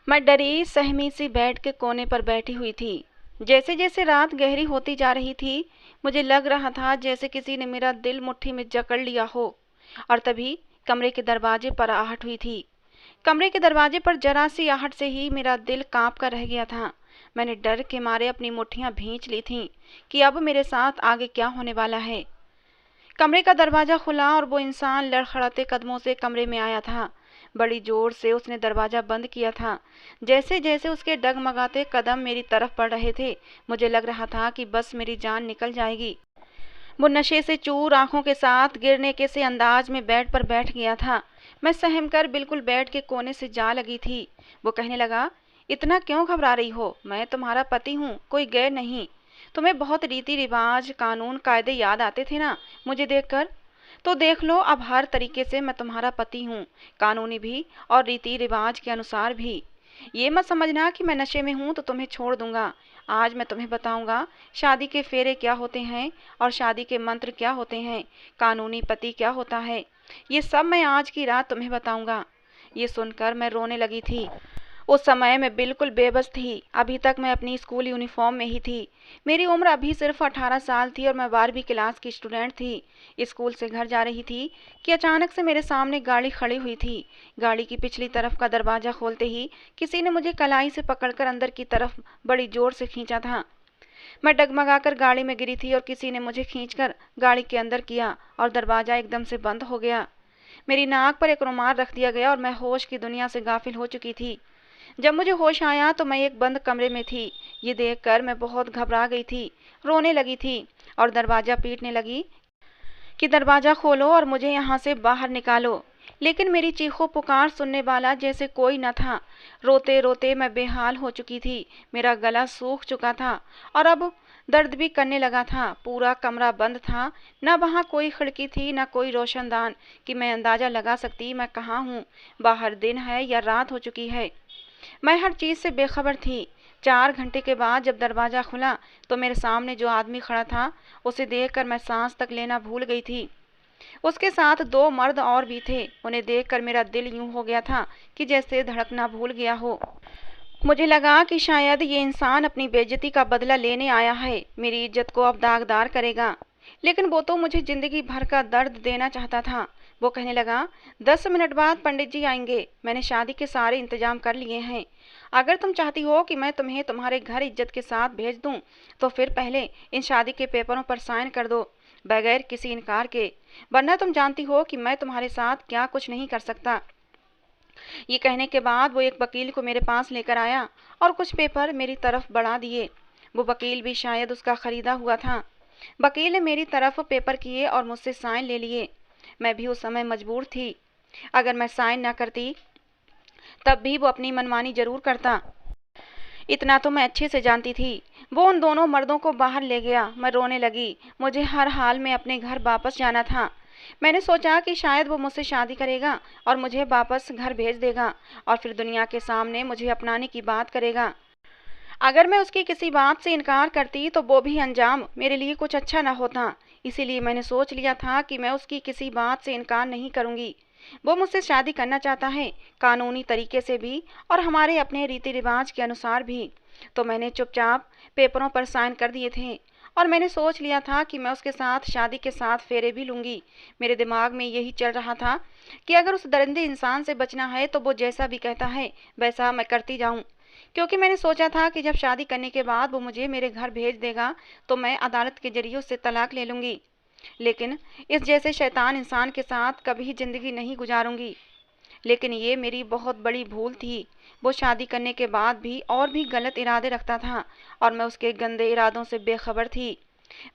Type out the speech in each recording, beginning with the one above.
मैं डरी सहमी सी बेड के कोने पर बैठी हुई थी। जैसे जैसे रात गहरी होती जा रही थी, मुझे लग रहा था जैसे किसी ने मेरा दिल मुट्ठी में जकड़ लिया हो। और तभी कमरे के दरवाजे पर आहट हुई थी। कमरे के दरवाजे पर जरा सी आहट से ही मेरा दिल कांप कर रह गया था। मैंने डर के मारे अपनी मुट्ठियां भींच ली थीं कि अब मेरे साथ आगे क्या होने वाला है। कमरे का दरवाजा खुला और वो इंसान लड़खड़ाते कदमों से कमरे में आया था। बड़ी जोर से उसने दरवाजा बंद किया था। जैसे जैसे उसके डगमगाते कदम मेरी तरफ बढ़ रहे थे, मुझे लग रहा था कि बस मेरी जान निकल जाएगी। वो नशे से चूर आंखों के साथ गिरने के से अंदाज में बेड पर बैठ गया था। मैं सहम कर बिल्कुल बेड के कोने से जा लगी थी। वो कहने लगा, इतना क्यों घबरा रही हो? मैं तुम्हारा पति हूँ, कोई गैर नहीं। तुम्हें बहुत रीति रिवाज कानून कायदे याद आते थे ना मुझे देखकर? तो देख लो, अब हर तरीके से मैं तुम्हारा पति हूँ, कानूनी भी और रीति रिवाज के अनुसार भी। ये मत समझना कि मैं नशे में हूँ तो तुम्हें छोड़ दूंगा। आज मैं तुम्हें बताऊंगा शादी के फेरे क्या होते हैं और शादी के मंत्र क्या होते हैं, कानूनी पति क्या होता है। ये सब मैं आज की रात तुम्हें बताऊंगा। ये सुनकर मैं रोने लगी थी। उस समय मैं बिल्कुल बेबस थी। अभी तक मैं अपनी स्कूल यूनिफॉर्म में ही थी। मेरी उम्र अभी सिर्फ 18 साल थी और मैं 12वीं क्लास की स्टूडेंट थी। स्कूल से घर जा रही थी कि अचानक से मेरे सामने गाड़ी खड़ी हुई थी। गाड़ी की पिछली तरफ का दरवाजा खोलते ही किसी ने मुझे कलाई से पकड़कर अंदर की तरफ बड़ी जोर से खींचा था। मैं डगमगाकर गाड़ी में गिरी थी और किसी ने मुझे खींचकर गाड़ी के अंदर किया और दरवाजा एकदम से बंद हो गया। मेरी नाक पर एक रुमाल रख दिया गया और मैं होश की दुनिया से गाफिल हो चुकी थी। जब मुझे होश आया तो मैं एक बंद कमरे में थी। ये देखकर मैं बहुत घबरा गई थी, रोने लगी थी और दरवाजा पीटने लगी कि दरवाजा खोलो और मुझे यहाँ से बाहर निकालो। लेकिन मेरी चीखों पुकार सुनने वाला जैसे कोई न था। रोते रोते मैं बेहाल हो चुकी थी। मेरा गला सूख चुका था और अब दर्द भी करने लगा था। पूरा कमरा बंद था, न वहाँ कोई खिड़की थी न कोई रोशनदान कि मैं अंदाजा लगा सकती मैं कहाँ हूँ, बाहर दिन है या रात हो चुकी है। मैं हर चीज़ से बेखबर थी। 4 घंटे के बाद जब दरवाज़ा खुला तो मेरे सामने जो आदमी खड़ा था, उसे देखकर मैं सांस तक लेना भूल गई थी। उसके साथ 2 मर्द और भी थे। उन्हें देखकर मेरा दिल यूं हो गया था कि जैसे धड़कना भूल गया हो। मुझे लगा कि शायद ये इंसान अपनी बेइज्जती का बदला लेने आया है, मेरी इज्जत को अब दागदार करेगा। लेकिन वो तो मुझे जिंदगी भर का दर्द देना चाहता था। वो कहने लगा, 10 मिनट बाद पंडित जी आएंगे। मैंने शादी के सारे इंतजाम कर लिए हैं। अगर तुम चाहती हो कि मैं तुम्हें तुम्हारे घर इज्जत के साथ भेज दूं, तो फिर पहले इन शादी के पेपरों पर साइन कर दो, बगैर किसी इनकार के। वरना तुम जानती हो कि मैं तुम्हारे साथ क्या कुछ नहीं कर सकता। ये कहने के बाद वो एक वकील को मेरे पास लेकर आया और कुछ पेपर मेरी तरफ बढ़ा दिए। वो वकील भी शायद उसका खरीदा हुआ था। वकील ने मेरी तरफ पेपर किए और मुझसे साइन ले लिए। मैं भी उस समय मजबूर थी। अगर मैं साइन न करती तब भी वो अपनी मनमानी जरूर करता। इतना तो मैं अच्छे से जानती थी। वो उन दोनों मर्दों को बाहर ले गया। मैं रोने लगी। मुझे हर हाल में अपने घर वापस जाना था। मैंने सोचा कि शायद वो मुझसे शादी करेगा और मुझे वापस घर भेज देगा और फिर दुनिया के सामने मुझे अपनाने की बात करेगा। अगर मैं उसकी किसी बात से इनकार करती तो वो भी अंजाम मेरे लिए कुछ अच्छा न होता। इसीलिए मैंने सोच लिया था कि मैं उसकी किसी बात से इनकार नहीं करूंगी। वो मुझसे शादी करना चाहता है, कानूनी तरीके से भी और हमारे अपने रीति रिवाज के अनुसार भी। तो मैंने चुपचाप पेपरों पर साइन कर दिए थे और मैंने सोच लिया था कि मैं उसके साथ शादी के साथ फेरे भी लूंगी। मेरे दिमाग में यही चल रहा था कि अगर उस दरिंदे इंसान से बचना है तो वो जैसा भी कहता है वैसा मैं करती जाऊं। क्योंकि मैंने सोचा था कि जब शादी करने के बाद वो मुझे मेरे घर भेज देगा तो मैं अदालत के जरिए उससे तलाक ले लूंगी। लेकिन इस जैसे शैतान इंसान के साथ कभी जिंदगी नहीं गुजारूंगी। लेकिन ये मेरी बहुत बड़ी भूल थी। वो शादी करने के बाद भी और भी गलत इरादे रखता था और मैं उसके गंदे इरादों से बेखबर थी।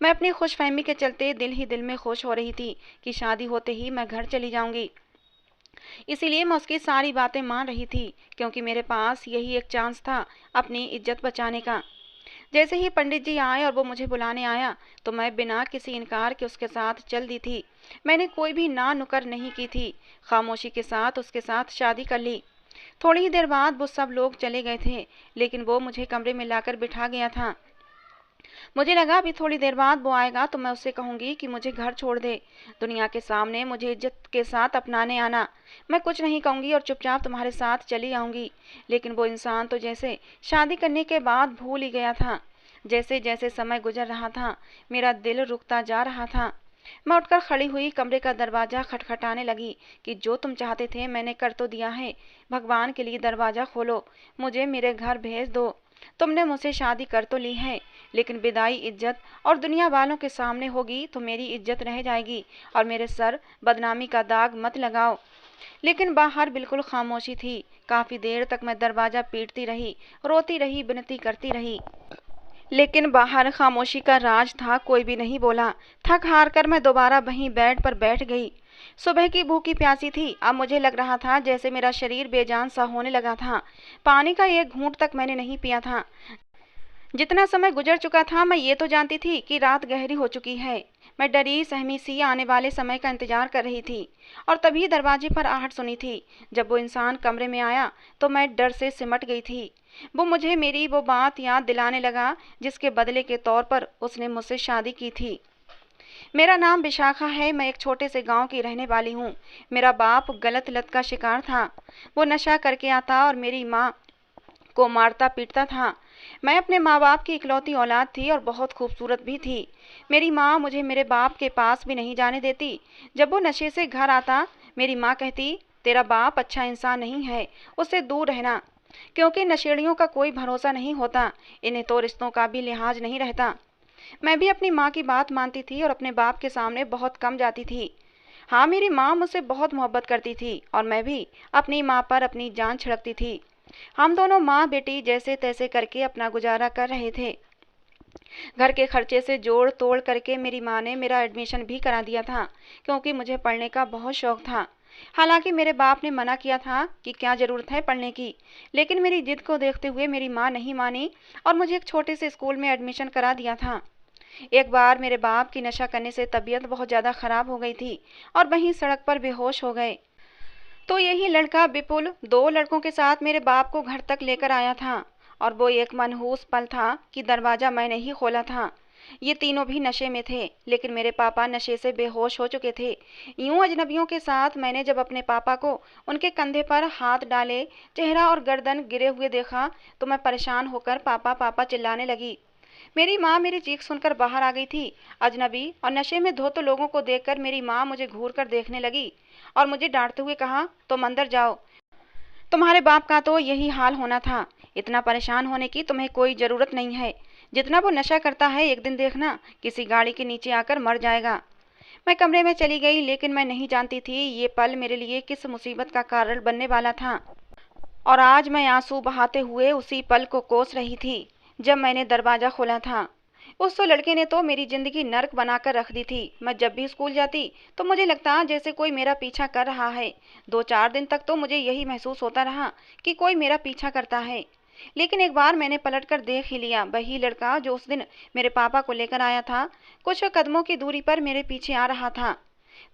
मैं अपनी खुशफहमी के चलते दिल ही दिल में खुश हो रही थी कि शादी होते ही मैं घर चली जाऊंगी। इसीलिए मैं उसकी सारी बातें मान रही थी, क्योंकि मेरे पास यही एक चांस था अपनी इज्जत बचाने का। जैसे ही पंडित जी आए और वो मुझे बुलाने आया तो मैं बिना किसी इनकार के उसके साथ चल दी थी। मैंने कोई भी ना नुकर नहीं की थी, खामोशी के साथ उसके साथ शादी कर ली। थोड़ी ही देर बाद वो सब लोग चले गए थे, लेकिन वो मुझे कमरे में लाकर बिठा गया था। मुझे लगा अभी थोड़ी देर बाद वो आएगा तो मैं उससे कहूँगी कि मुझे घर छोड़ दे, दुनिया के सामने मुझे इज्जत के साथ अपनाने आना। मैं कुछ नहीं कहूँगी और चुपचाप तुम्हारे साथ चली आऊँगी। लेकिन वो इंसान तो जैसे शादी करने के बाद भूल ही गया था। जैसे जैसे समय गुजर रहा था, मेरा दिल रुकता जा रहा था। मैं उठकर खड़ी हुई, कमरे का दरवाज़ा खटखटाने लगी कि जो तुम चाहते थे मैंने कर तो दिया है, भगवान के लिए दरवाज़ा खोलो, मुझे मेरे घर भेज दो। तुमने मुझसे शादी कर तो ली है, लेकिन विदाई इज्जत और दुनिया वालों के सामने होगी तो मेरी इज्जत रह जाएगी और मेरे सर बदनामी का दाग मत लगाओ। लेकिन बाहर बिल्कुल खामोशी थी। काफ़ी देर तक मैं दरवाज़ा पीटती रही, रोती रही, विनती करती रही, लेकिन बाहर खामोशी का राज था, कोई भी नहीं बोला। थक हार कर मैं दोबारा वहीं बेड पर बैठ गई। सुबह की भूखी प्यासी थी। अब मुझे लग रहा था जैसे मेरा शरीर बेजान सा होने लगा था। पानी का एक घूंट तक मैंने नहीं पिया था। जितना समय गुजर चुका था, मैं ये तो जानती थी कि रात गहरी हो चुकी है। मैं डरी सहमी सी आने वाले समय का इंतजार कर रही थी और तभी दरवाजे पर आहट सुनी थी। जब वो इंसान कमरे में आया तो मैं डर से सिमट गई थी। वो मुझे मेरी वो बात याद दिलाने लगा जिसके बदले के तौर पर उसने मुझसे शादी की थी। मेरा नाम विशाखा है, मैं एक छोटे से गांव की रहने वाली हूँ। मेरा बाप गलत लत का शिकार था। वो नशा करके आता और मेरी माँ को मारता पीटता था। मैं अपने माँ बाप की इकलौती औलाद थी और बहुत खूबसूरत भी थी। मेरी माँ मुझे मेरे बाप के पास भी नहीं जाने देती। जब वो नशे से घर आता, मेरी माँ कहती, तेरा बाप अच्छा इंसान नहीं है, उससे दूर रहना, क्योंकि नशेड़ियों का कोई भरोसा नहीं होता, इन्हें तो रिश्तों का भी लिहाज नहीं रहता। मैं भी अपनी माँ की बात मानती थी और अपने बाप के सामने बहुत कम जाती थी। हाँ, मेरी माँ मुझसे बहुत मोहब्बत करती थी और मैं भी अपनी माँ पर अपनी जान छिड़कती थी। हम दोनों माँ बेटी जैसे तैसे करके अपना गुजारा कर रहे थे। घर के खर्चे से जोड़ तोड़ करके मेरी माँ ने मेरा एडमिशन भी करा दिया था, क्योंकि मुझे पढ़ने का बहुत शौक था। हालांकि मेरे बाप ने मना किया था कि क्या ज़रूरत है पढ़ने की, लेकिन मेरी जिद को देखते हुए मेरी माँ नहीं मानी और मुझे एक छोटे से स्कूल में एडमिशन करा दिया था। एक बार मेरे बाप की नशा करने से तबीयत बहुत ज़्यादा ख़राब हो गई थी और वहीं सड़क पर बेहोश हो गए। तो यही लड़का विपुल दो लड़कों के साथ मेरे बाप को घर तक लेकर आया था और वो एक मनहूस पल था कि दरवाज़ा मैंने ही खोला था। ये तीनों भी नशे में थे, लेकिन मेरे पापा नशे से बेहोश हो चुके थे। यूं अजनबियों के साथ मैंने जब अपने पापा को उनके कंधे पर हाथ डाले, चेहरा और गर्दन गिरे हुए देखा तो मैं परेशान होकर पापा पापा चिल्लाने लगी। मेरी माँ मेरी चीख सुनकर बाहर आ गई थी। अजनबी और नशे में धोते लोगों को देखकर मेरी माँ मुझे घूर कर देखने लगी और मुझे डांटते हुए कहा, तुम अंदर जाओ, तुम्हारे बाप का तो यही हाल होना था। इतना परेशान होने की तुम्हें कोई ज़रूरत नहीं है। जितना वो नशा करता है, एक दिन देखना किसी गाड़ी के नीचे आकर मर जाएगा। मैं कमरे में चली गई, लेकिन मैं नहीं जानती थी ये पल मेरे लिए किस मुसीबत का कारण बनने वाला था। और आज मैं आंसू बहाते हुए उसी पल को कोस रही थी जब मैंने दरवाज़ा खोला था। उस तो लड़के ने तो मेरी ज़िंदगी नर्क बनाकर रख दी थी। मैं जब भी स्कूल जाती तो मुझे लगता जैसे कोई मेरा पीछा कर रहा है। 2-4 दिन तक तो मुझे यही महसूस होता रहा कि कोई मेरा पीछा करता है। लेकिन एक बार मैंने पलट कर देख ही लिया, वही लड़का जो उस दिन मेरे पापा को लेकर आया था, कुछ कदमों की दूरी पर मेरे पीछे आ रहा था।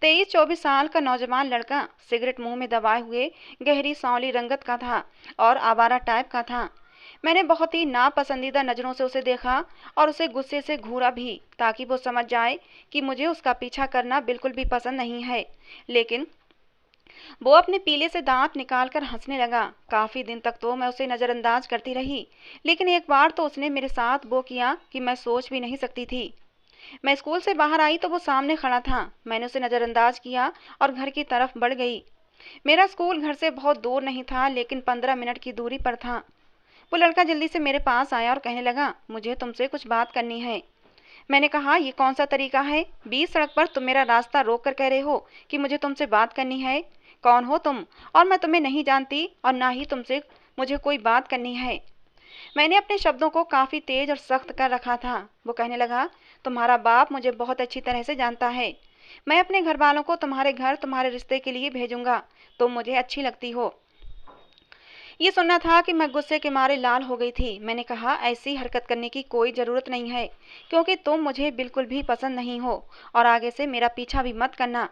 23-24 साल का नौजवान लड़का, सिगरेट मुंह में दबाए हुए, गहरी सांवली रंगत का था और आवारा टाइप का था। मैंने बहुत ही नापसंदीदा नज़रों से उसे देखा और उसे गुस्से से घूरा भी, ताकि वो समझ जाए कि मुझे उसका पीछा करना बिल्कुल भी पसंद नहीं है। लेकिन वो अपने पीले से दांत निकालकर हंसने लगा। काफ़ी दिन तक तो मैं उसे नज़रअंदाज करती रही, लेकिन एक बार तो उसने मेरे साथ वो किया कि मैं सोच भी नहीं सकती थी। मैं स्कूल से बाहर आई तो वो सामने खड़ा था। मैंने उसे नज़रअंदाज किया और घर की तरफ बढ़ गई। मेरा स्कूल घर से बहुत दूर नहीं था, लेकिन 15 मिनट की दूरी पर था। वो लड़का जल्दी से मेरे पास आया और कहने लगा, मुझे तुमसे कुछ बात करनी है। मैंने कहा, ये कौन सा तरीका है? बीच सड़क पर तुम मेरा रास्ता रोक कर कह रहे हो कि मुझे तुमसे बात करनी है। कौन हो तुम? और मैं तुम्हें नहीं जानती और ना ही तुमसे मुझे कोई बात करनी है। मैंने अपने शब्दों को काफ़ी तेज और सख्त कर रखा था। वो कहने लगा, तुम्हारा बाप मुझे बहुत अच्छी तरह से जानता है। मैं अपने घर वालों को तुम्हारे घर तुम्हारे रिश्ते के लिए भेजूंगा। तुम मुझे अच्छी लगती हो। ये सुनना था कि मैं गुस्से के मारे लाल हो गई थी। मैंने कहा, ऐसी हरकत करने की कोई ज़रूरत नहीं है, क्योंकि तुम मुझे बिल्कुल भी पसंद नहीं हो और आगे से मेरा पीछा भी मत करना।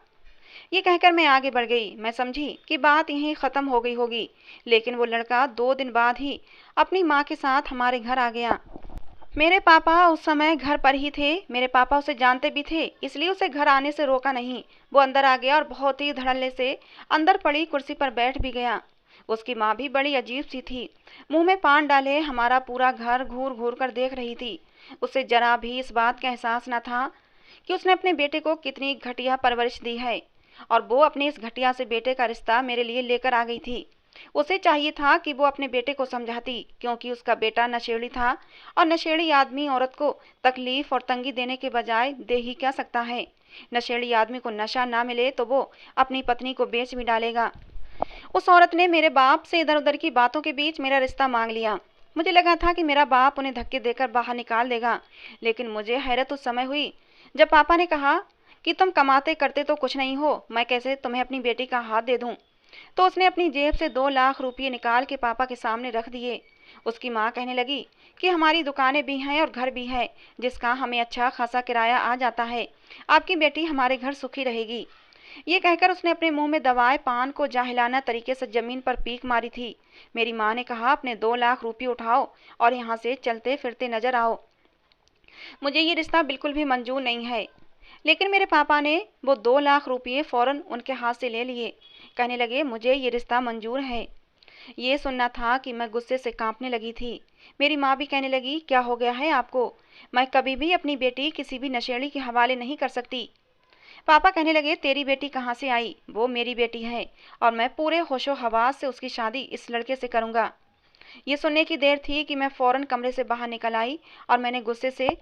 ये कहकर मैं आगे बढ़ गई। मैं समझी कि बात यहीं ख़त्म हो गई होगी, लेकिन वो लड़का 2 दिन बाद ही अपनी माँ के साथ हमारे घर आ गया। मेरे पापा उस समय घर पर ही थे। मेरे पापा उसे जानते भी थे, इसलिए उसे घर आने से रोका नहीं। वो अंदर आ गया और बहुत ही धड़ल्ले से अंदर पड़ी कुर्सी पर बैठ भी गया। उसकी माँ भी बड़ी अजीब सी थी, मुंह में पान डाले हमारा पूरा घर घूर घूर कर देख रही थी। उसे जरा भी इस बात का एहसास न था कि उसने अपने बेटे को कितनी घटिया परवरिश दी है, और वो अपने इस घटिया से बेटे का रिश्ता मेरे लिए लेकर आ गई थी। उसे चाहिए था कि वो अपने बेटे को समझाती, क्योंकि उसका बेटा नशेड़ी था, और नशेड़ी आदमी औरत को तकलीफ और तंगी देने के बजाय दे ही क्या सकता है। नशेड़ी आदमी को नशा ना मिले तो वो अपनी पत्नी को बेच भी डालेगा। उस औरत ने मेरे बाप से इधर उधर की बातों के बीच मेरा रिश्ता मांग लिया। मुझे लगा था कि मेरा बाप उन्हें धक्के देकर बाहर निकाल देगा, लेकिन मुझे हैरत उस समय हुई जब पापा ने कहा कि तुम कमाते करते तो कुछ नहीं हो, मैं कैसे तुम्हें अपनी बेटी का हाथ दे दूं। तो उसने अपनी जेब से 2 लाख रुपये निकाल के पापा के सामने रख दिए। उसकी माँ कहने लगी कि हमारी दुकानें भी हैं और घर भी है, जिसका हमें अच्छा खासा किराया आ जाता है। आपकी बेटी हमारे घर सुखी रहेगी। ये कहकर उसने अपने मुंह में दबाए पान को जाहिलाना तरीके से जमीन पर पीक मारी थी। मेरी माँ ने कहा, अपने 2 लाख रुपये उठाओ और यहाँ से चलते फिरते नजर आओ। मुझे ये रिश्ता बिल्कुल भी मंजूर नहीं है। लेकिन मेरे पापा ने वो 2 लाख रुपये फौरन उनके हाथ से ले लिए। कहने लगे, मुझे ये रिश्ता मंजूर है। ये सुनना था कि मैं गुस्से से कांपने लगी थी। मेरी माँ भी कहने लगी, क्या हो गया है आपको? मैं कभी भी अपनी बेटी किसी भी नशेड़ी के हवाले नहीं कर सकती। पापा कहने लगे, तेरी बेटी कहाँ से आई? वो मेरी बेटी है और मैं पूरे होशो हवास से उसकी शादी इस लड़के से करूँगा। ये सुनने की देर थी कि मैं फौरन कमरे से बाहर निकल आई और मैंने गुस्से से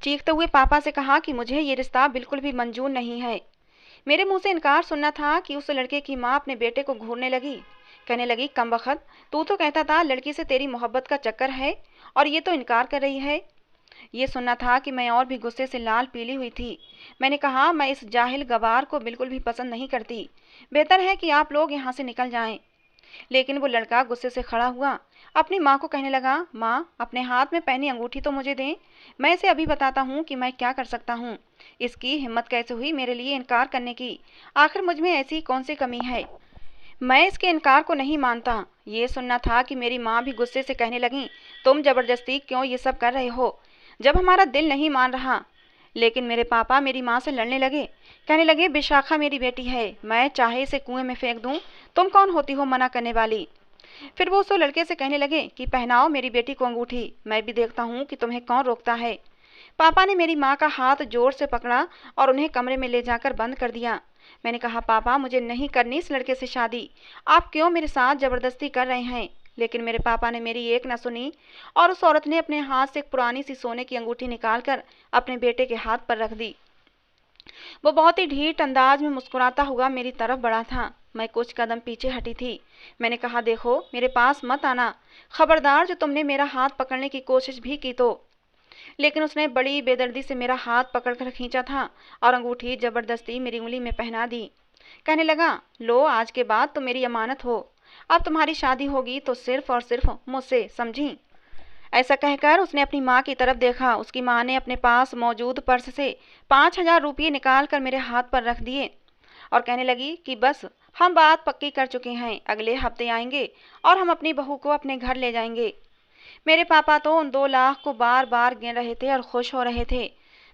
चीखते हुए पापा से कहा कि मुझे ये रिश्ता बिल्कुल भी मंजूर नहीं है। मेरे मुंह से इनकार सुनना था कि उस लड़के की माँ अपने बेटे को घूरने लगी। कहने लगी, कमबख्त, तू तो कहता था लड़की से तेरी मोहब्बत का चक्कर है और ये तो इनकार कर रही है। ये सुनना था कि मैं और भी गुस्से से लाल पीली हुई थी। मैंने कहा, मैं इस जाहिल गवार को बिल्कुल भी पसंद नहीं करती। बेहतर है कि आप लोग यहाँ से निकल जाएं। लेकिन वो लड़का गुस्से से खड़ा हुआ, अपनी माँ को कहने लगा, माँ, अपने हाथ में पहनी अंगूठी तो मुझे दें। मैं इसे अभी बताता हूँ कि मैं क्या कर सकता हूँ। इसकी हिम्मत कैसे हुई मेरे लिए इनकार करने की? आखिर मुझ में ऐसी कौन सी कमी है? मैं इसके इनकार को नहीं मानता। ये सुनना था कि मेरी माँ भी गुस्से से कहने लगी, तुम जबरदस्ती क्यों ये सब कर रहे हो जब हमारा दिल नहीं मान रहा? लेकिन मेरे पापा मेरी माँ से लड़ने लगे। कहने लगे, विशाखा मेरी बेटी है, मैं चाहे इसे कुएं में फेंक दूं, तुम कौन होती हो मना करने वाली? फिर वो उस लड़के से कहने लगे कि पहनाओ मेरी बेटी को अंगूठी, मैं भी देखता हूँ कि तुम्हें कौन रोकता है। पापा ने मेरी माँ का हाथ जोर से पकड़ा और उन्हें कमरे में ले जाकर बंद कर दिया। मैंने कहा, पापा, मुझे नहीं करनी इस लड़के से शादी। आप क्यों मेरे साथ जबरदस्ती कर रहे हैं? लेकिन मेरे पापा ने मेरी एक न सुनी और उस औरत ने अपने हाथ से एक पुरानी सी सोने की अंगूठी निकालकर अपने बेटे के हाथ पर रख दी। वो बहुत ही ढीठ अंदाज में मुस्कुराता हुआ मेरी तरफ बढ़ा था। मैं कुछ कदम पीछे हटी थी। मैंने कहा, देखो, मेरे पास मत आना, खबरदार जो तुमने मेरा हाथ पकड़ने की कोशिश भी की तो। लेकिन उसने बड़ी बेदर्दी से मेरा हाथ पकड़कर खींचा था और अंगूठी जबरदस्ती मेरी उंगली में पहना दी। कहने लगा, लो, आज के बाद तुम मेरी अमानत हो। अब तुम्हारी शादी होगी तो सिर्फ और सिर्फ मुझसे, समझी? ऐसा कहकर उसने अपनी माँ की तरफ देखा। उसकी माँ ने अपने पास मौजूद पर्स से 5,000 रुपये निकाल कर मेरे हाथ पर रख दिए और कहने लगी कि बस, हम बात पक्की कर चुके हैं, अगले हफ्ते आएंगे और हम अपनी बहू को अपने घर ले जाएंगे। मेरे पापा तो उन 2 लाख को बार बार गिन रहे थे और खुश हो रहे थे।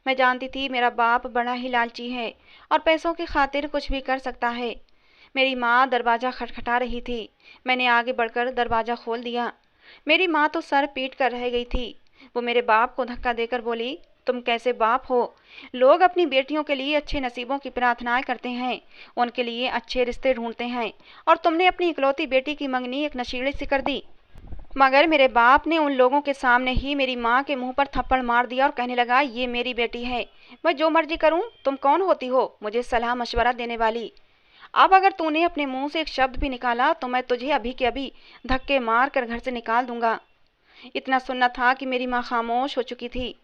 मैं जानती थी मेरा बाप बड़ा ही लालची है और पैसों की खातिर कुछ भी कर सकता है। मेरी माँ दरवाज़ा खटखटा रही थी। मैंने आगे बढ़कर दरवाज़ा खोल दिया। मेरी माँ तो सर पीट कर रह गई थी। वो मेरे बाप को धक्का देकर बोली, तुम कैसे बाप हो? लोग अपनी बेटियों के लिए अच्छे नसीबों की प्रार्थनाएं करते हैं, उनके लिए अच्छे रिश्ते ढूंढते हैं, और तुमने अपनी इकलौती बेटी की मंगनी एक नशीले से कर दी। मगर मेरे बाप ने उन लोगों के सामने ही मेरी माँ के मुंह पर थप्पड़ मार दिया और कहने लगा, ये मेरी बेटी है, मैं जो मर्जी करूं, तुम कौन होती हो मुझे सलाह मशवरा देने वाली? अब अगर तूने अपने मुंह से एक शब्द भी निकाला तो मैं तुझे अभी के अभी धक्के मार कर घर से निकाल दूंगा। इतना सुनना था कि मेरी माँ खामोश हो चुकी थी।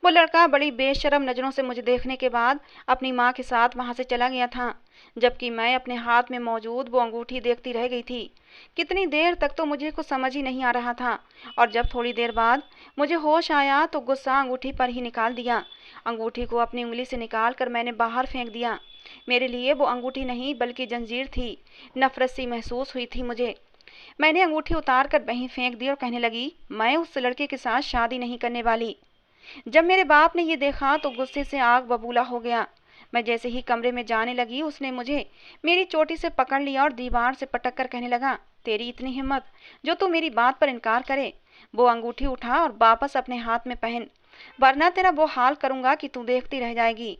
वो लड़का बड़ी बेशर्म नज़रों से मुझे देखने के बाद अपनी माँ के साथ वहाँ से चला गया था, जबकि मैं अपने हाथ में मौजूद वो अंगूठी देखती रह गई थी। कितनी देर तक तो मुझे कुछ समझ ही नहीं आ रहा था, और जब थोड़ी देर बाद मुझे होश आया तो गुस्सा अंगूठी पर ही निकाल दिया। अंगूठी को अपनी उंगली से निकाल कर मैंने बाहर फेंक दिया। मेरे लिए वो अंगूठी नहीं बल्कि जंजीर थी। नफरत सी महसूस हुई थी मुझे। मैंने अंगूठी उतार कर वहीं फेंक दी और कहने लगी, मैं उस लड़के के साथ शादी नहीं करने वाली। जब मेरे बाप ने ये देखा तो गुस्से से आग बबूला हो गया। मैं जैसे ही कमरे में जाने लगी उसने मुझे मेरी चोटी से पकड़ लिया और दीवार से पटक कर कहने लगा, तेरी इतनी हिम्मत जो तू मेरी बात पर इनकार करे। वो अंगूठी उठा और वापस अपने हाथ में पहन, वरना तेरा वो हाल करूंगा कि तू देखती रह जाएगी।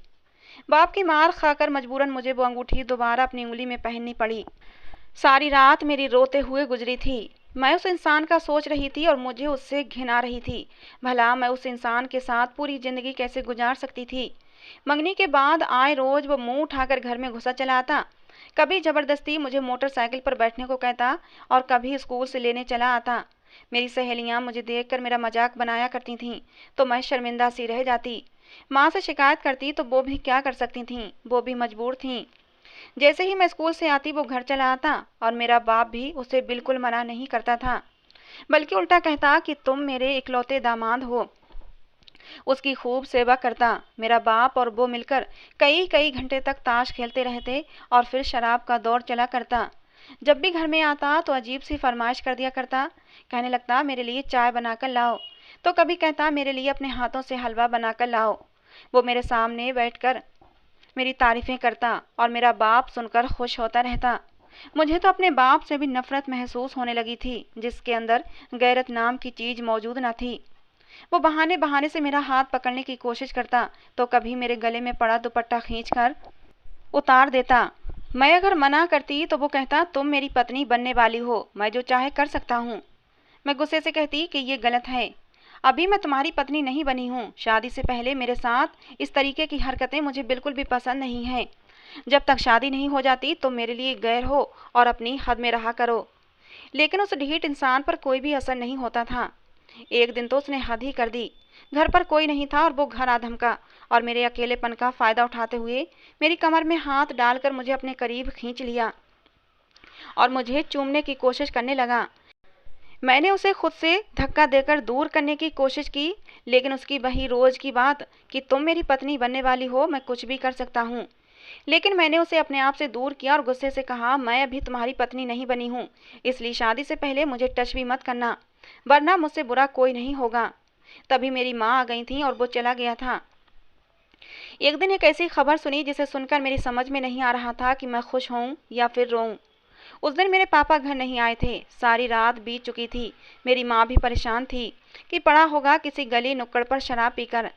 बाप की मार खाकर मजबूरन मुझे वो अंगूठी दोबारा अपनी उंगली में पहननी पड़ी। सारी रात मेरी रोते हुए गुजरी थी। मैं उस इंसान का सोच रही थी और मुझे उससे घिन आ रही थी। भला मैं उस इंसान के साथ पूरी जिंदगी कैसे गुजार सकती थी। मंगनी के बाद आए रोज वो मुंह उठाकर घर में घुसा चला आता। कभी जबरदस्ती मुझे मोटरसाइकिल पर बैठने को कहता और कभी स्कूल से लेने चला आता। मेरी सहेलियां मुझे देखकर मेरा मजाक बनाया करती थीं, तो मैं शर्मिंदा सी रह जाती। माँ से शिकायत करती तो वो भी क्या कर सकती थीं, वो भी मजबूर थीं। जैसे ही मैं स्कूल से आती वो घर चला आता और मेरा बाप भी उसे बिल्कुल मना नहीं करता था, बल्कि उल्टा कहता कि तुम मेरे इकलौते दामाद हो। उसकी खूब सेवा करता। मेरा बाप और वो मिलकर कई कई घंटे तक ताश खेलते रहते और फिर शराब का दौर चला करता। जब भी घर में आता तो अजीब सी फरमाइश कर दिया करता। कहने लगता, मेरे लिए चाय बनाकर लाओ, तो कभी कहता मेरे लिए अपने हाथों से हलवा बनाकर लाओ। वो मेरे सामने बैठकर मेरी तारीफें करता और मेरा बाप सुनकर खुश होता रहता। मुझे तो अपने बाप से भी नफरत महसूस होने लगी थी, जिसके अंदर गैरत नाम की चीज मौजूद न थी। वो बहाने बहाने से मेरा हाथ पकड़ने की कोशिश करता, तो कभी मेरे गले में पड़ा दुपट्टा खींचकर उतार देता। मैं अगर मना करती तो वो कहता, तुम मेरी पत्नी बनने वाली हो, मैं जो चाहे कर सकता हूँ। मैं गुस्से से कहती कि ये गलत है। अभी मैं तुम्हारी पत्नी नहीं बनी हूँ। शादी से पहले मेरे साथ इस तरीके की हरकतें मुझे बिल्कुल भी पसंद नहीं हैं। जब तक शादी नहीं हो जाती तो मेरे लिए गैर हो और अपनी हद में रहा करो। लेकिन उस ढीठ इंसान पर कोई भी असर नहीं होता था। एक दिन तो उसने हद ही कर दी। घर पर कोई नहीं था और वो घर आ धमका और मेरे अकेलेपन का फायदा उठाते हुए मेरी कमर में हाथ डालकर मुझे अपने करीब खींच लिया और मुझे चूमने की कोशिश करने लगा। मैंने उसे खुद से धक्का देकर दूर करने की कोशिश की, लेकिन उसकी वही रोज की बात कि तुम मेरी पत्नी बनने वाली हो, मैं कुछ भी कर सकता हूँ। लेकिन मैंने उसे अपने आप से दूर किया और गुस्से से कहा, मैं अभी तुम्हारी पत्नी नहीं बनी हूँ, इसलिए शादी से पहले मुझे टच भी मत करना, वरना मुझसे बुरा कोई नहीं होगा। तभी मेरी माँ आ गई थी और वो चला गया था। एक दिन एक ऐसी खबर सुनी जिसे सुनकर मेरी समझ में नहीं आ रहा था कि मैं खुश हूँ या फिर रोऊं। उस दिन मेरे पापा घर नहीं आए थे। सारी रात बीत चुकी थी। मेरी माँ भी परेशान थी कि पड़ा होगा किसी गली नुक्कड़ पर शराब पीकर।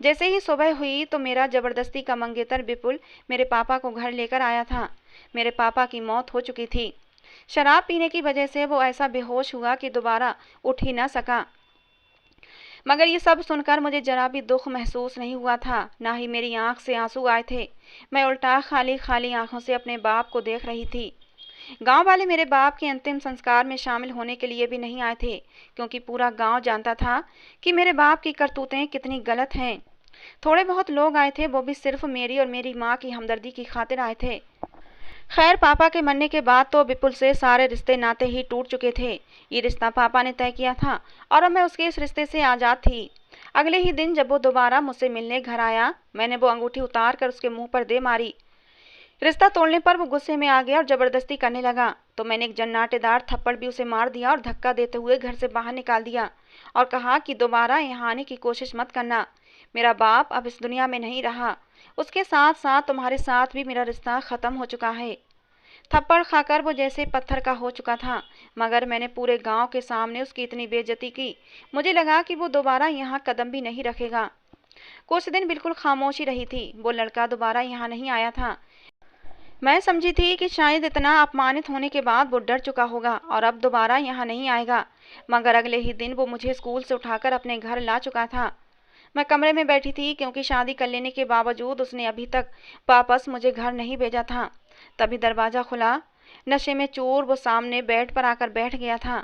जैसे ही सुबह हुई तो मेरा जबरदस्ती का मंगेतर विपुल मेरे पापा को घर लेकर आया था। मेरे पापा की मौत हो चुकी थी। शराब पीने की वजह से वो ऐसा बेहोश हुआ कि दोबारा उठ ही न सका। मगर ये सब सुनकर मुझे जरा भी दुख महसूस नहीं हुआ था, ना ही मेरी आंख से आंसू आए थे। मैं उल्टा खाली खाली आंखों से अपने बाप को देख रही थी। गांव वाले मेरे बाप के अंतिम संस्कार में शामिल होने के लिए भी नहीं आए थे, क्योंकि पूरा गांव जानता था कि मेरे बाप की करतूतें कितनी गलत हैं। थोड़े बहुत लोग आए थे, वो भी सिर्फ मेरी और मेरी माँ की हमदर्दी की खातिर आए थे। खैर, पापा के मरने के बाद तो विपुल से सारे रिश्ते नाते ही टूट चुके थे। ये रिश्ता पापा ने तय किया था और अब मैं उसके इस रिश्ते से आज़ाद थी। अगले ही दिन जब वो दोबारा मुझसे मिलने घर आया, मैंने वो अंगूठी उतार कर उसके मुंह पर दे मारी। रिश्ता तोड़ने पर वो गुस्से में आ गया और जबरदस्ती करने लगा, तो मैंने एक जन्नाटेदार थप्पड़ भी उसे मार दिया और धक्का देते हुए घर से बाहर निकाल दिया और कहा कि दोबारा यहाँ आने की कोशिश मत करना। मेरा बाप अब इस दुनिया में नहीं रहा, उसके साथ साथ तुम्हारे साथ भी मेरा रिश्ता खत्म हो चुका है। थप्पड़ खाकर वो जैसे पत्थर का हो चुका था, मगर मैंने पूरे गांव के सामने उसकी इतनी बेइज्जती की, मुझे लगा कि वो दोबारा यहाँ कदम भी नहीं रखेगा। कुछ दिन बिल्कुल खामोशी रही थी। वो लड़का दोबारा यहाँ नहीं आया था। मैं समझी थी कि शायद इतना अपमानित होने के बाद वो डर चुका होगा और अब दोबारा यहाँ नहीं आएगा, मगर अगले ही दिन वो मुझे स्कूल से उठाकर अपने घर ला चुका था। मैं कमरे में बैठी थी, क्योंकि शादी कर लेने के बावजूद उसने अभी तक वापस मुझे घर नहीं भेजा था। तभी दरवाज़ा खुला। नशे में चूर वो सामने बेड पर आकर बैठ गया था।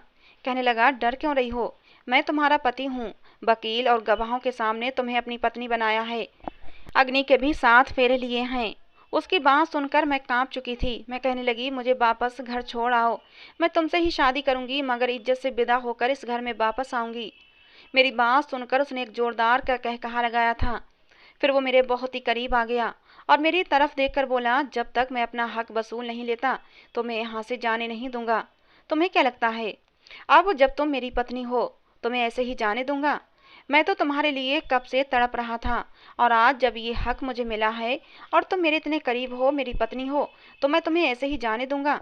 कहने लगा, डर क्यों रही हो? मैं तुम्हारा पति हूँ। वकील और गवाहों के सामने तुम्हें अपनी पत्नी बनाया है। अग्नि के भी 7 फेरे लिए हैं। उसकी बात सुनकर मैं कांप चुकी थी। मैं कहने लगी, मुझे वापस घर छोड़ आओ। मैं तुमसे ही शादी करूंगी, मगर इज्जत से विदा होकर इस घर में वापस आऊंगी। मेरी बात सुनकर उसने एक जोरदार का कहकहा लगाया था। फिर वो मेरे बहुत ही करीब आ गया और मेरी तरफ देखकर बोला, जब तक मैं अपना हक वसूल नहीं लेता तो मैं यहाँ से जाने नहीं दूंगा। तुम्हें क्या लगता है अब जब तुम मेरी पत्नी हो तो मैं ऐसे ही जाने दूंगा? मैं तो तुम्हारे लिए कब से तड़प रहा था, और आज जब ये हक मुझे मिला है और तुम मेरे इतने करीब हो, मेरी पत्नी हो, तो मैं तुम्हें ऐसे ही जाने दूंगा?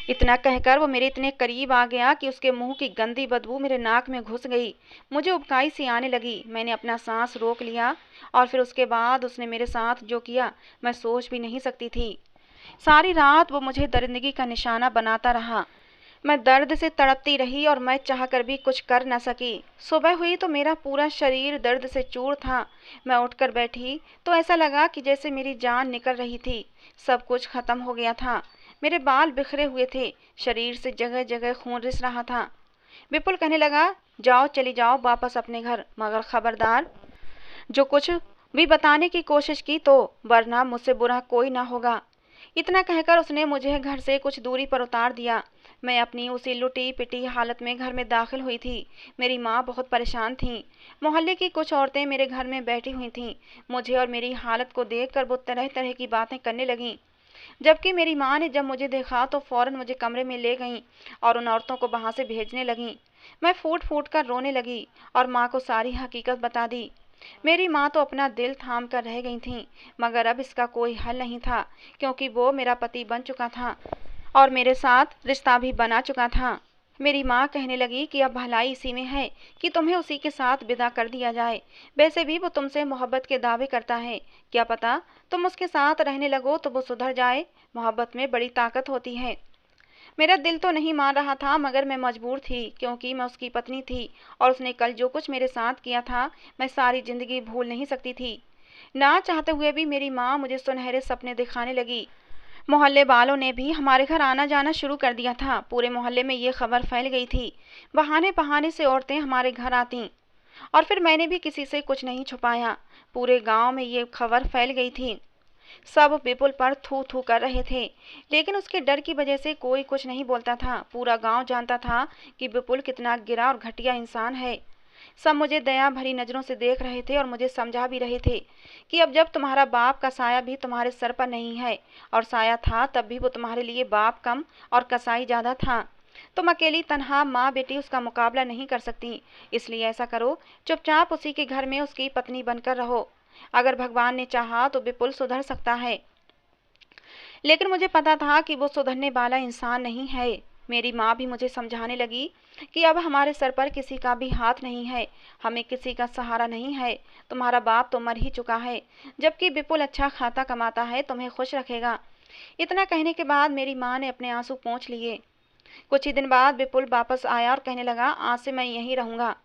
इतना कहकर वो मेरे इतने करीब आ गया कि उसके मुंह की गंदी बदबू मेरे नाक में घुस गई। मुझे उबकाई सी आने लगी। मैंने अपना सांस रोक लिया और फिर उसके बाद उसने मेरे साथ जो किया मैं सोच भी नहीं सकती थी। सारी रात वो मुझे दरिंदगी का निशाना बनाता रहा। मैं दर्द से तड़पती रही और मैं चाहकर भी कुछ कर न सकी। सुबह हुई तो मेरा पूरा शरीर दर्द से चूर था। मैं उठकर बैठी तो ऐसा लगा कि जैसे मेरी जान निकल रही थी। सब कुछ खत्म हो गया था। मेरे बाल बिखरे हुए थे, शरीर से जगह जगह खून रिस रहा था। विपुल कहने लगा, जाओ चली जाओ वापस अपने घर, मगर खबरदार जो कुछ भी बताने की कोशिश की तो, वरना मुझसे बुरा कोई ना होगा। इतना कहकर उसने मुझे घर से कुछ दूरी पर उतार दिया। मैं अपनी उसी लुटी पिटी हालत में घर में दाखिल हुई थी। मेरी माँ बहुत परेशान थी। मोहल्ले की कुछ औरतें मेरे घर में बैठी हुई थीं। मुझे और मेरी हालत को देखकर वो तरह तरह की बातें करने लगीं। जबकि मेरी माँ ने जब मुझे देखा तो फौरन मुझे कमरे में ले गईं और उन औरतों को वहाँ से भेजने लगीं। मैं फूट फूट कर रोने लगी और माँ को सारी हकीकत बता दी। मेरी माँ तो अपना दिल थाम कर रह गई थीं, मगर अब इसका कोई हल नहीं था, क्योंकि वो मेरा पति बन चुका था और मेरे साथ रिश्ता भी बना चुका था। मेरी माँ कहने लगी कि अब भलाई इसी में है कि तुम्हें उसी के साथ विदा कर दिया जाए। वैसे भी वो तुमसे मोहब्बत के दावे करता है, क्या पता तुम उसके साथ रहने लगो तो वो सुधर जाए। मोहब्बत में बड़ी ताकत होती है। मेरा दिल तो नहीं मान रहा था, मगर मैं मजबूर थी, क्योंकि मैं उसकी पत्नी थी और उसने कल जो कुछ मेरे साथ किया था मैं सारी जिंदगी भूल नहीं सकती थी। ना चाहते हुए भी मेरी माँ मुझे सुनहरे सपने दिखाने लगी। मोहल्ले वालों ने भी हमारे घर आना जाना शुरू कर दिया था। पूरे मोहल्ले में ये खबर फैल गई थी। बहाने बहाने से औरतें हमारे घर आतीं और फिर मैंने भी किसी से कुछ नहीं छुपाया। पूरे गांव में ये खबर फैल गई थी। सब विपुल पर थू थू कर रहे थे, लेकिन उसके डर की वजह से कोई कुछ नहीं बोलता था। पूरा गांव जानता था कि विपुल कितना गिरा और घटिया इंसान है। सब मुझे दया भरी नज़रों से देख रहे थे और मुझे समझा भी रहे थे कि अब जब तुम्हारा बाप का साया भी तुम्हारे सर पर नहीं है, और साया था तब भी वो तुम्हारे लिए बाप कम और कसाई ज़्यादा था। तुम अकेली तनहा माँ बेटी उसका मुकाबला नहीं कर सकती। इसलिए ऐसा करो, चुपचाप उसी के घर में उसकी पत्नी बनकर रहो। अगर भगवान ने चाहा तो विपुल सुधर सकता है, लेकिन मुझे पता था कि वो सुधरने वाला इंसान नहीं है। मेरी माँ भी मुझे समझाने लगी कि अब हमारे सर पर किसी का भी हाथ नहीं है, हमें किसी का सहारा नहीं है। तुम्हारा बाप तो मर ही चुका है, जबकि विपुल अच्छा खाता कमाता है, तुम्हें खुश रखेगा। इतना कहने के बाद मेरी माँ ने अपने आंसू पोंछ लिए। कुछ ही दिन बाद विपुल वापस आया और कहने लगा, आज से मैं यहीं रहूँगा।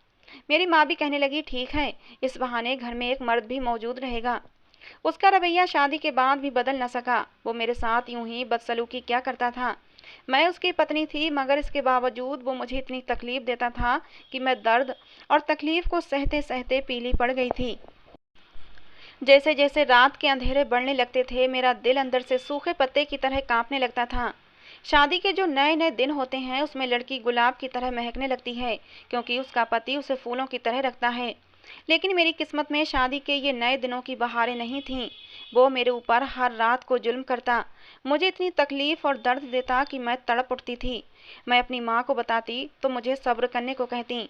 मेरी माँ भी कहने लगी, ठीक है, इस बहाने घर में एक मर्द भी मौजूद रहेगा। उसका रवैया शादी के बाद भी बदल न सका। वो मेरे साथ यूं ही बदसलूकी क्या करता था। मैं उसकी पत्नी थी, मगर इसके बावजूद वो मुझे इतनी तकलीफ देता था कि मैं दर्द और तकलीफ को सहते सहते पीली पड़ गई थी। जैसे जैसे रात के अंधेरे बढ़ने लगते थे, मेरा दिल अंदर से सूखे पत्ते की तरह कांपने लगता था। शादी के जो नए नए दिन होते हैं उसमें लड़की गुलाब की तरह महकने लगती है, क्योंकि उसका पति उसे फूलों की तरह रखता है। लेकिन मेरी किस्मत में शादी के ये नए दिनों की बहारें नहीं थीं। वो मेरे ऊपर हर रात को जुल्म करता, मुझे इतनी तकलीफ और दर्द देता कि मैं तड़प उठती थी। मैं अपनी माँ को बताती तो मुझे सब्र करने को कहती।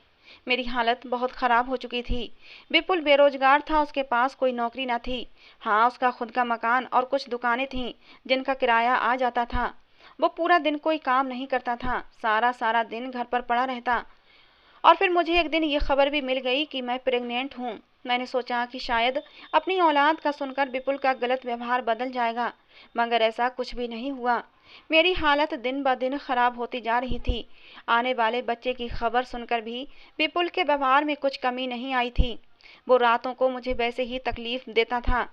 मेरी हालत बहुत ख़राब हो चुकी थी। विपुल बेरोजगार था, उसके पास कोई नौकरी न थी। हाँ, उसका खुद का मकान और कुछ दुकानें थीं जिनका किराया आ जाता था। वो पूरा दिन कोई काम नहीं करता था, सारा सारा दिन घर पर पड़ा रहता। और फिर मुझे एक दिन ये खबर भी मिल गई कि मैं प्रेग्नेंट हूँ। मैंने सोचा कि शायद अपनी औलाद का सुनकर विपुल का गलत व्यवहार बदल जाएगा, मगर ऐसा कुछ भी नहीं हुआ। मेरी हालत दिन ब दिन खराब होती जा रही थी। आने वाले बच्चे की खबर सुनकर भी विपुल के व्यवहार में कुछ कमी नहीं आई थी। वो रातों को मुझे वैसे ही तकलीफ देता था।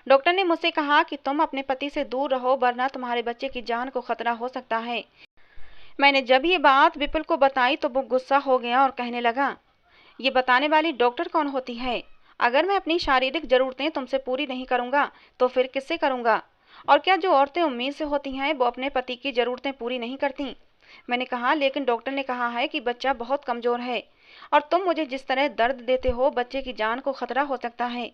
डॉक्टर ने मुझसे कहा कि तुम अपने पति से दूर रहो, वरना तुम्हारे बच्चे की जान को खतरा हो सकता है। मैंने जब ये बात विपुल को बताई तो वो गुस्सा हो गया और कहने लगा, ये बताने वाली डॉक्टर कौन होती है? अगर मैं अपनी शारीरिक ज़रूरतें तुमसे पूरी नहीं करूँगा तो फिर किससे करूँगा? और क्या जो औरतें उम्मीद से होती हैं वो अपने पति की ज़रूरतें पूरी नहीं करती? मैंने कहा, लेकिन डॉक्टर ने कहा है कि बच्चा बहुत कमज़ोर है और तुम मुझे जिस तरह दर्द देते हो, बच्चे की जान को खतरा हो सकता है।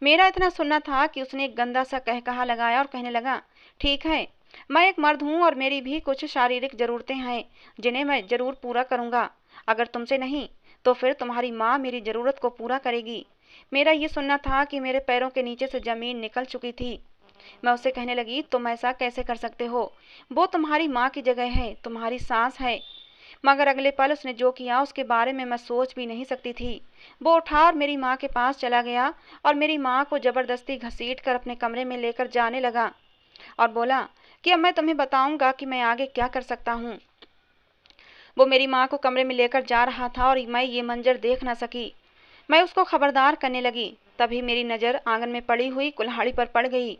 मेरा इतना सुनना था कि उसने एक गंदा सा कहकहा लगाया और कहने लगा, ठीक है, मैं एक मर्द हूँ और मेरी भी कुछ शारीरिक ज़रूरतें हैं जिन्हें मैं ज़रूर पूरा करूँगा। अगर तुमसे नहीं तो फिर तुम्हारी माँ मेरी ज़रूरत को पूरा करेगी। मेरा ये सुनना था कि मेरे पैरों के नीचे से ज़मीन निकल चुकी थी। मैं उससे कहने लगी, तुम ऐसा कैसे कर सकते हो? वो तुम्हारी माँ की जगह है, तुम्हारी सास है। मगर अगले पल उसने जो किया उसके बारे में मैं सोच भी नहीं सकती थी। वो उठा और मेरी माँ के पास चला गया और मेरी माँ को ज़बरदस्ती घसीट कर अपने कमरे में लेकर जाने लगा और बोला कि अब मैं तुम्हें बताऊंगा कि मैं आगे क्या कर सकता हूँ। वो मेरी माँ को कमरे में लेकर जा रहा था और मैं ये मंजर देख न सकी। मैं उसको खबरदार करने लगी। तभी मेरी नज़र आंगन में पड़ी हुई कुल्हाड़ी पर पड़ गई।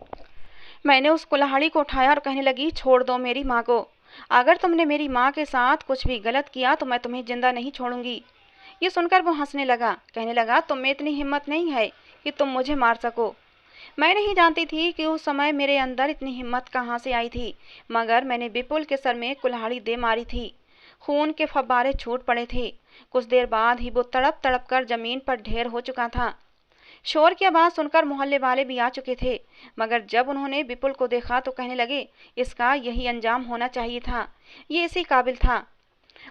मैंने उस कुल्हाड़ी को उठाया और कहने लगी, छोड़ दो मेरी माँ को। अगर तुमने मेरी माँ के साथ कुछ भी गलत किया तो मैं तुम्हें जिंदा नहीं छोड़ूंगी। ये सुनकर वो हंसने लगा, कहने लगा, तुम में इतनी हिम्मत नहीं है कि तुम मुझे मार सको। मैं नहीं जानती थी कि उस समय मेरे अंदर इतनी हिम्मत कहाँ से आई थी, मगर मैंने विपुल के सर में कुल्हाड़ी दे मारी थी। खून के फव्वारे छूट पड़े थे। कुछ देर बाद ही वो तड़प तड़प कर जमीन पर ढेर हो चुका था। शोर की आवाज़ सुनकर मोहल्ले वाले भी आ चुके थे, मगर जब उन्होंने विपुल को देखा तो कहने लगे, इसका यही अंजाम होना चाहिए था, ये इसी काबिल था।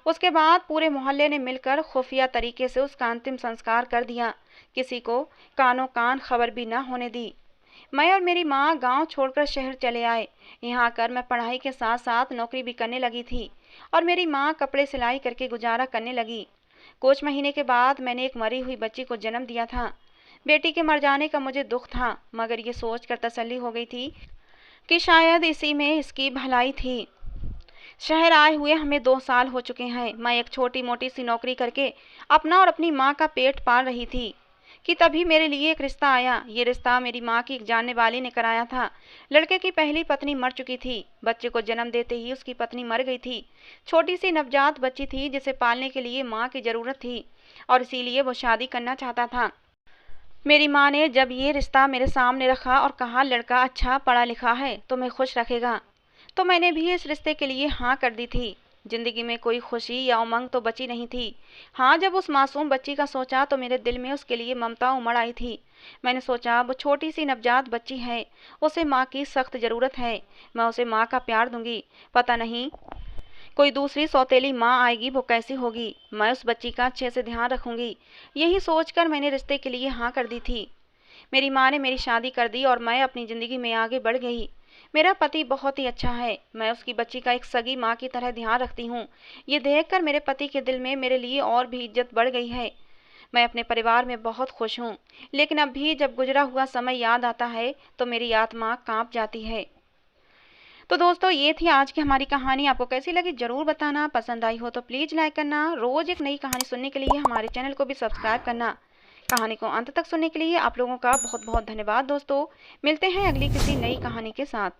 उसके बाद पूरे मोहल्ले ने मिलकर खुफिया तरीके से उसका अंतिम संस्कार कर दिया। किसी को कानो कान खबर भी न होने दी। मैं और मेरी माँ गांव छोड़कर शहर चले आए। यहाँ आकर मैं पढ़ाई के साथ साथ नौकरी भी करने लगी थी और मेरी माँ कपड़े सिलाई करके गुजारा करने लगी। कुछ महीने के बाद मैंने एक मरी हुई बच्ची को जन्म दिया था। बेटी के मर जाने का मुझे दुख था, मगर ये सोचकर तसल्ली हो गई थी कि शायद इसी में इसकी भलाई थी। शहर आए हुए हमें 2 साल हो चुके हैं। मैं एक छोटी मोटी सी नौकरी करके अपना और अपनी माँ का पेट पाल रही थी कि तभी मेरे लिए एक रिश्ता आया। ये रिश्ता मेरी माँ की एक जानने वाली ने कराया था। लड़के की पहली पत्नी मर चुकी थी। बच्चे को जन्म देते ही उसकी पत्नी मर गई थी। छोटी सी नवजात बच्ची थी जिसे पालने के लिए माँ की ज़रूरत थी और इसीलिए वो शादी करना चाहता था। मेरी माँ ने जब ये रिश्ता मेरे सामने रखा और कहा, लड़का अच्छा पढ़ा लिखा है, तुम्हें खुश रखेगा, तो मैंने भी इस रिश्ते के लिए हाँ कर दी थी। जिंदगी में कोई खुशी या उमंग तो बची नहीं थी। हाँ, जब उस मासूम बच्ची का सोचा तो मेरे दिल में उसके लिए ममता उमड़ आई थी। मैंने सोचा, वो छोटी सी नवजात बच्ची है, उसे माँ की सख्त ज़रूरत है। मैं उसे माँ का प्यार दूंगी। पता नहीं कोई दूसरी सौतेली माँ आएगी, वो कैसी होगी। मैं उस बच्ची का अच्छे से ध्यान रखूंगी। यही सोचकर मैंने रिश्ते के लिए हाँ कर दी थी। मेरी माँ ने मेरी शादी कर दी और मैं अपनी ज़िंदगी में आगे बढ़ गई। मेरा पति बहुत ही अच्छा है। मैं उसकी बच्ची का एक सगी माँ की तरह ध्यान रखती हूँ। ये देखकर मेरे पति के दिल में मेरे लिए और भी इज्जत बढ़ गई है। मैं अपने परिवार में बहुत खुश हूँ, लेकिन अब भी जब गुजरा हुआ समय याद आता है तो मेरी आत्मा कांप जाती है। तो दोस्तों, ये थी आज की हमारी कहानी। आपको कैसी लगी ज़रूर बताना। पसंद आई हो तो प्लीज़ लाइक करना। रोज़ एक नई कहानी सुनने के लिए हमारे चैनल को भी सब्सक्राइब करना। कहानी को अंत तक सुनने के लिए आप लोगों का बहुत बहुत धन्यवाद दोस्तों। मिलते हैं अगली किसी नई कहानी के साथ।